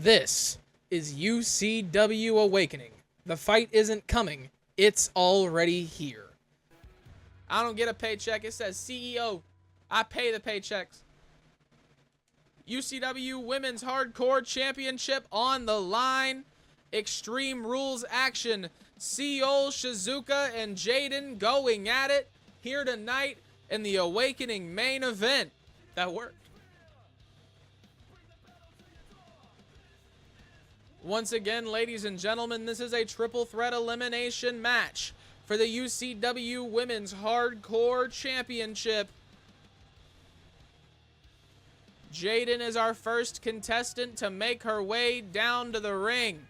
This is UCW Awakening. The fight isn't coming, it's already here. I don't get a paycheck. It says CEO. I pay the paychecks. UCW Women's Hardcore Championship on the line. Extreme Rules action. Seol, Shizuka, and Jaden going at it here tonight in the Awakening main event. That worked. Once again, ladies and gentlemen, this is a triple threat elimination match for the UCW Women's Hardcore Championship. Jaden is our first contestant to make her way down to the ring.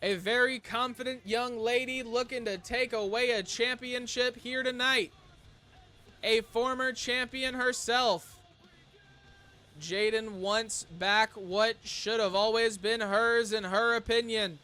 A very confident young lady looking to take away a championship here tonight. A former champion herself. Jaden wants back what should have always been hers in her opinion.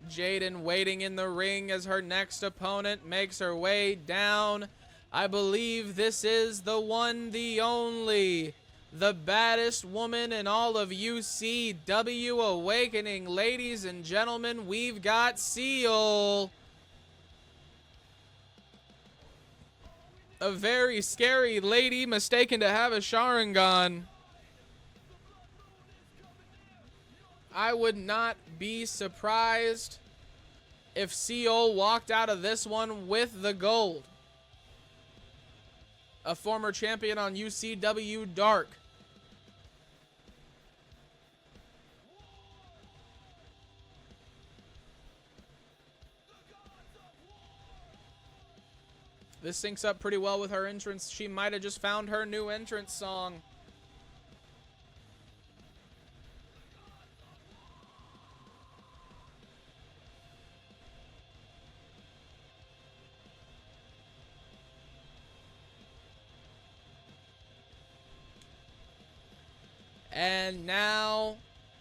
Jaden waiting in the ring as her next opponent makes her way down. I believe this is the one, the only, the baddest woman in all of UCW Awakening. Ladies and gentlemen, we've got Seol. A very scary lady mistaken to have a Sharingan. I would not be surprised if Seol walked out of this one with the gold. A former champion on UCW Dark. This syncs up pretty well with her entrance. She might have just found her new entrance song. And now,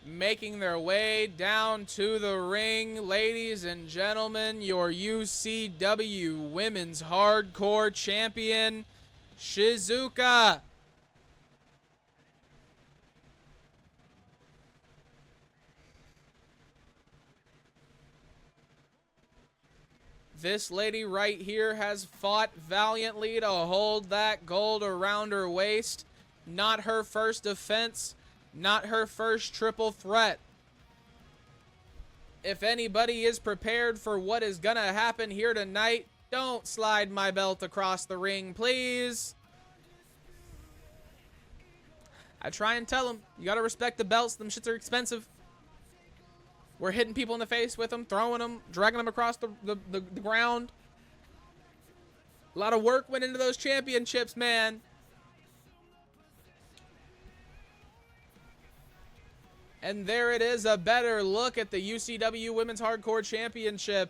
making their way down to the ring, ladies and gentlemen, your UCW Women's Hardcore Champion, Shizuka. This lady right here has fought valiantly to hold that gold around her waist. Not her first offense. Not her first triple threat. If anybody is prepared for what is gonna happen here tonight, don't slide my belt across the ring, please. I try and tell them, you gotta respect the belts. Them shits are expensive. We're hitting people in the face with them, throwing them, dragging them across the ground. A lot of work went into those championships, man. And there it is, a better look at the UCW Women's Hardcore Championship.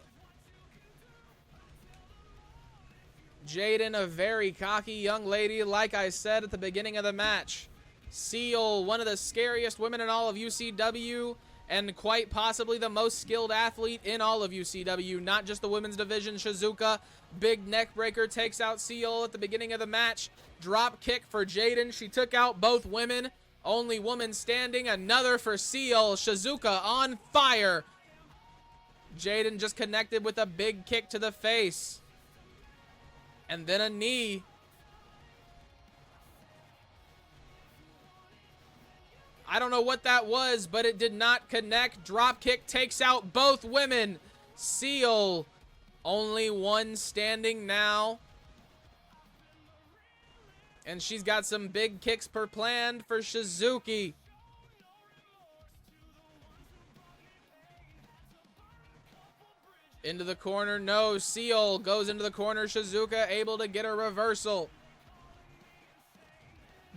Jaden, a very cocky young lady, like I said at the beginning of the match. Seol, one of the scariest women in all of UCW, and quite possibly the most skilled athlete in all of UCW, not just the women's division. Shizuka, big neck breaker, takes out Seol at the beginning of the match. Drop kick for Jaden. She took out both women. Only woman standing, another for Seol. Shizuka on fire. Jaden just connected with a big kick to the face. And then a knee. I don't know what that was, but it did not connect. Drop kick takes out both women. Seol, only one standing now. And she's got some big kicks per planned for Shizuki. Into the corner, no. Seol goes into the corner. Shizuka able to get a reversal.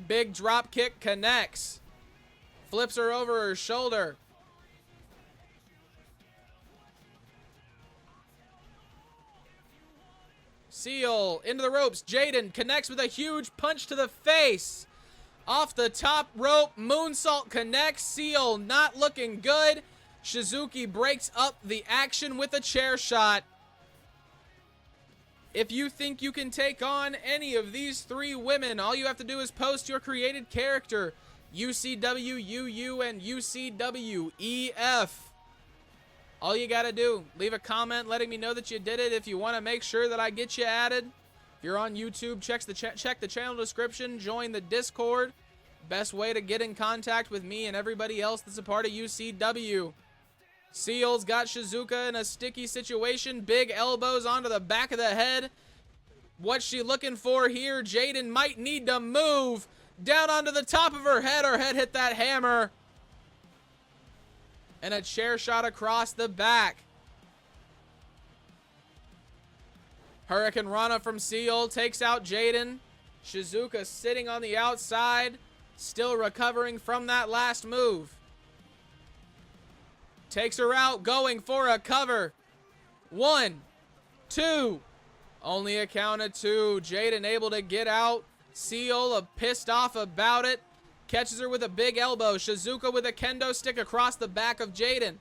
Big drop kick connects. Flips her over her shoulder. Seol into the ropes. Jaden connects with a huge punch to the face. Off the top rope, moonsault connects. Seol not looking good. Shizuki breaks up the action with a chair shot. If you think you can take on any of these three women, all you have to do is post your created character, UCW UU and UCW EF. All you gotta do, leave a comment letting me know that you did it. If you want to make sure that I get you added, if you're on YouTube, check the channel description, join the Discord. Best way to get in contact with me and everybody else that's a part of UCW. Seal's got Shizuka in a sticky situation. Big elbows onto the back of the head. What's she looking for here? Jaden might need to move down onto the top of her head. Her head hit that hammer. And a chair shot across the back. Hurricane Rana from Seal takes out Jaden. Shizuka sitting on the outside, still recovering from that last move. Takes her out, going for a cover. 1, 2. Only a count of 2. Jaden able to get out. Seal pissed off about it. Catches her with a big elbow. Shizuka with a kendo stick across the back of Jaden.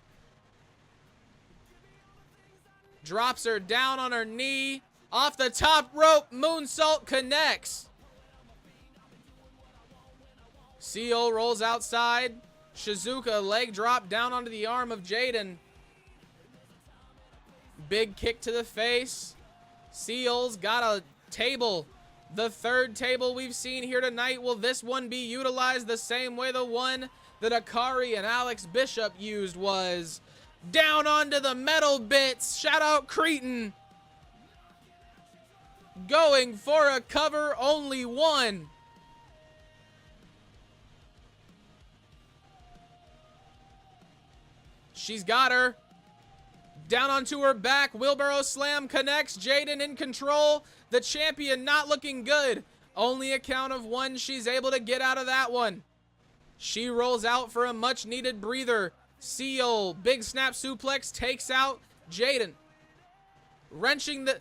Drops her down on her knee. Off the top rope, moonsault connects. Seal rolls outside. Shizuka leg drop down onto the arm of Jaden. Big kick to the face. Seal's got a table. The third table we've seen here tonight. Will this one be utilized the same way the one that Akari and Alex Bishop used was? Down onto the metal bits. Shout out Cretan. Going for a cover, only 1. She's got her. Down onto her back. Wheelbarrow slam connects. Jaden in control. The champion not looking good. Only a count of 1. She's able to get out of that one. She rolls out for a much needed breather. Seal. Big snap suplex takes out Jaden. Wrenching the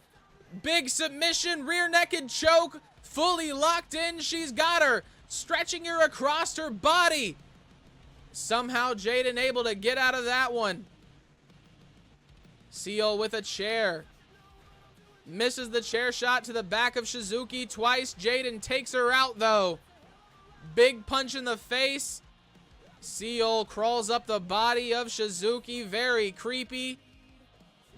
big submission. Rear naked choke. Fully locked in. She's got her. Stretching her across her body. Somehow Jaden able to get out of that one. Seal with a chair. Misses the chair shot to the back of Shizuki twice. Jaden takes her out though. Big punch in the face. Seal crawls up the body of Shizuki. Very creepy.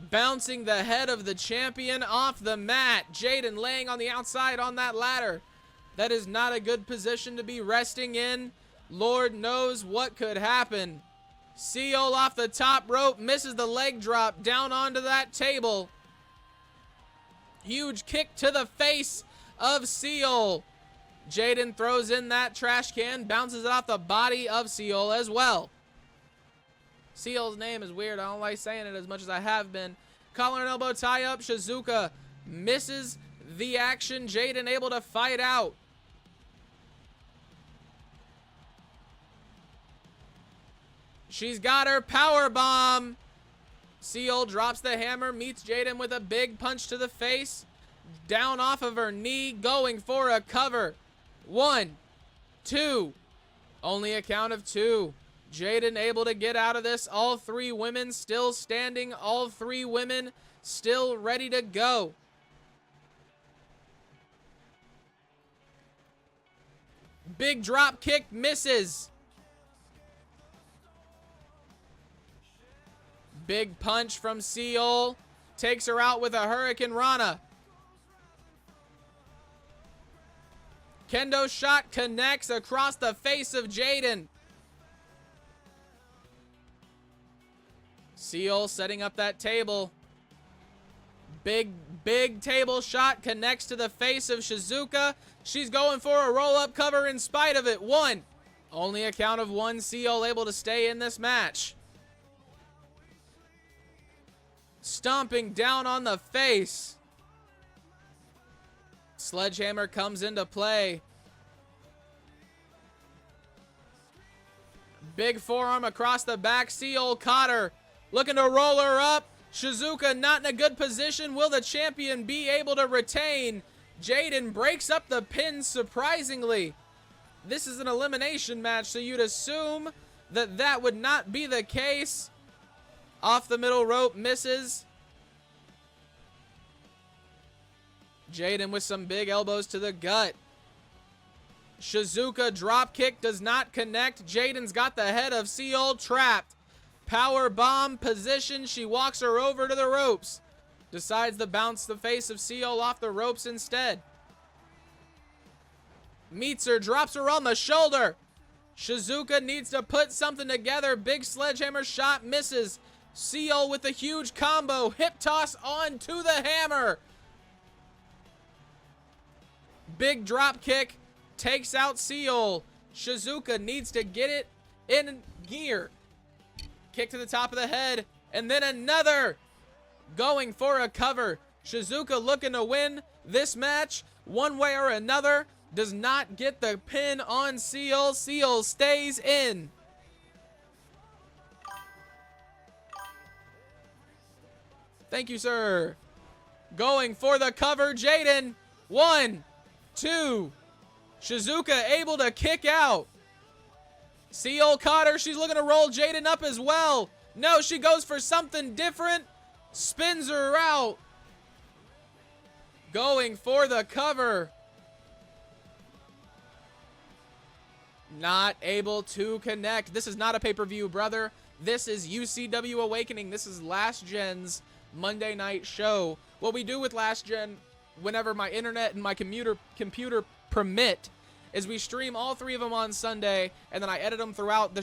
Bouncing the head of the champion off the mat. Jaden laying on the outside on that ladder. That is not a good position to be resting in. Lord knows what could happen. Seal off the top rope, misses the leg drop down onto that table. Huge kick to the face of Seal. Jaden throws in that trash can, bounces it off the body of Seal as well. Seal's name is weird. I don't like saying it as much as I have been. Collar and elbow tie up. Shizuka misses the action. Jaden able to fight out. She's got her power bomb. Seal drops the hammer, meets Jaden with a big punch to the face. Down off of her knee, going for a cover. 1, 2. Only a count of 2. Jaden able to get out of this. All 3 women still standing. All 3 women still ready to go. Big drop kick misses. Big punch from Seal. Takes her out with a Hurricane Rana. Kendo shot connects across the face of Jaden. Seal setting up that table. Big table shot connects to the face of Shizuka. She's going for a roll-up cover in spite of it. 1. Only a count of 1. Seal able to stay in this match. Stomping down on the face. Sledgehammer comes into play. Big forearm across the back. Seal caught her. Looking to roll her up. Shizuka not in a good position. Will the champion be able to retain? Jaden breaks up the pin surprisingly. This is an elimination match, so you'd assume that that would not be the case. Off the middle rope, misses. Jaden with some big elbows to the gut. Shizuka drop kick does not connect. Jaden's got the head of Seal trapped. Power bomb position. She walks her over to the ropes. Decides to bounce the face of Seal off the ropes instead. Meets her, drops her on the shoulder. Shizuka needs to put something together. Big sledgehammer shot, misses. Seal with a huge combo. Hip toss onto the hammer. Big drop kick. Takes out Seal. Shizuka needs to get it in gear. Kick to the top of the head. And then another. Going for a cover. Shizuka looking to win this match one way or another. Does not get the pin on Seal. Seal stays in. Thank you, sir. Going for the cover. Jaden. 1, 2. Shizuka able to kick out. Seal caught her. She's looking to roll Jaden up as well. No, she goes for something different. Spins her out. Going for the cover. Not able to connect. This is not a pay-per-view, brother. This is UCW Awakening. This is Last Gen's Monday night show. What we do with Last Gen, whenever my internet and my computer permit, is we stream all 3 of them on Sunday, and then I edit them throughout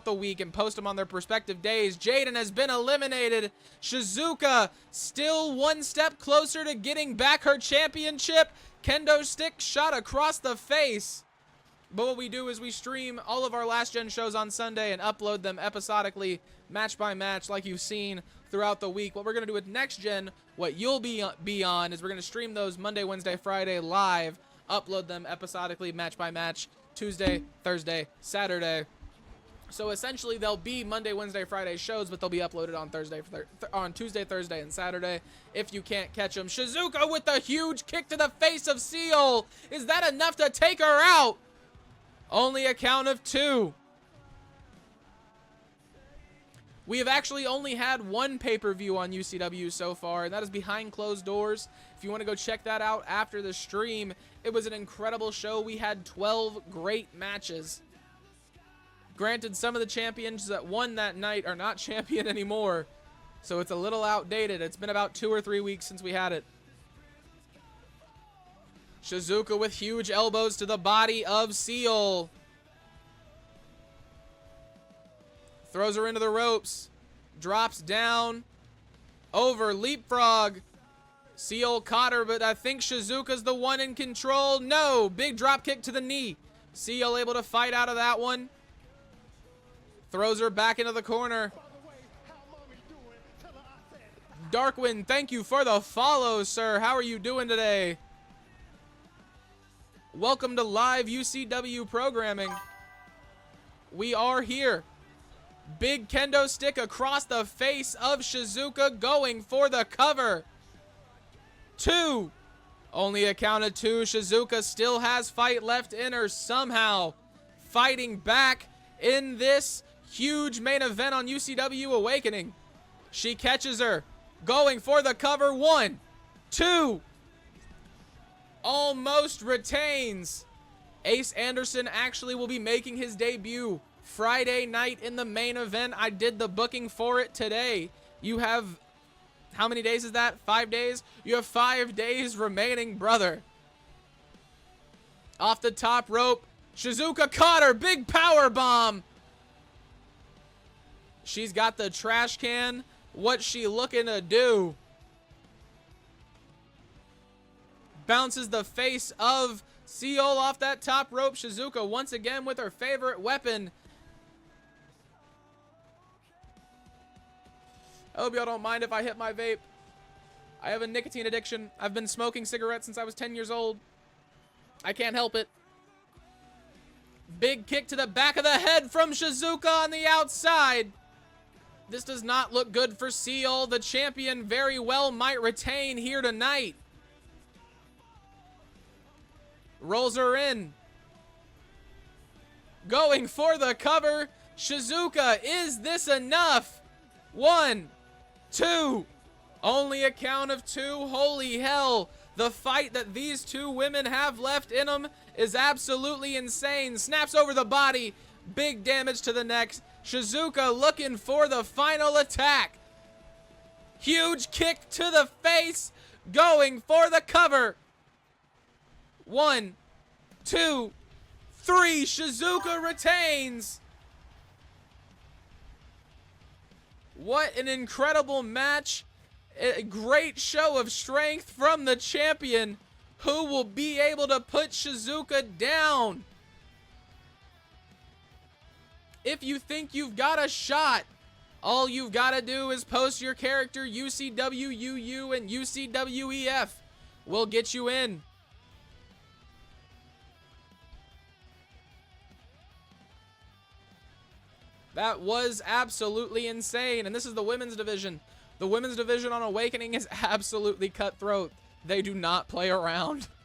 the week and post them on their respective days. Jaden has been eliminated. Shizuka still one step closer to getting back her championship. Kendo stick shot across the face. But what we do is we stream all of our Last Gen shows on Sunday and upload them episodically, match by match, like you've seen throughout the week. What we're going to do with Next Gen, what you'll be on, is we're going to stream those Monday, Wednesday, Friday live, upload them episodically, match by match, Tuesday, Thursday, Saturday. So essentially, they'll be Monday, Wednesday, Friday shows, but they'll be uploaded on Tuesday, Thursday, and Saturday if you can't catch them. Shizuka with a huge kick to the face of Seal. Is that enough to take her out? Only a count of 2. We have actually only had one pay-per-view on UCW so far, and that is Behind Closed Doors. If you want to go check that out after the stream, it was an incredible show. We had 12 great matches. Granted, some of the champions that won that night are not champion anymore, so it's a little outdated. It's been about 2 or 3 weeks since we had it. Shizuka with huge elbows to the body of Seal. Throws her into the ropes. Drops down. Over. Leapfrog. Seal caught her, but I think Shizuka's the one in control. No. Big drop kick to the knee. Seal able to fight out of that one. Throws her back into the corner. Darkwind, thank you for the follow, sir. How are you doing today? Welcome to live UCW programming. We are here. Big kendo stick across the face of Shizuka, going for the cover. 2. Only a count of 2. Shizuka still has fight left in her somehow. Fighting back in this huge main event on UCW Awakening. She catches her. Going for the cover. 1, 2. Almost retains. Ace Anderson actually will be making his debut Friday night in the main event. I did the booking for it today. You have, how many days is that? 5 days? You have 5 days remaining, brother. Off the top rope. Shizuka caught her. Big power bomb. She's got the trash can. What's she looking to do? Bounces the face of Seal off that top rope. Shizuka once again with her favorite weapon. I hope y'all don't mind if I hit my vape. I have a nicotine addiction. I've been smoking cigarettes since I was 10 years old. I can't help it. Big kick to the back of the head from Shizuka on the outside. This does not look good for Seal. The champion very well might retain here tonight. Rolls her in. Going for the cover. Shizuka, is this enough? 1, 2. Only a count of 2. Holy hell. The fight that these two women have left in them is absolutely insane. Snaps over the body. Big damage to the neck. Shizuka looking for the final attack. Huge kick to the face. Going for the cover. 1, 2, 3. Shizuka retains. What an incredible match. A great show of strength from the champion, who will be able to put Shizuka down. If you think you've got a shot, all you've got to do is post your character UCW UU and UCW EF. We'll get you in. That was absolutely insane. And this is the women's division. The women's division on Awakening is absolutely cutthroat. They do not play around.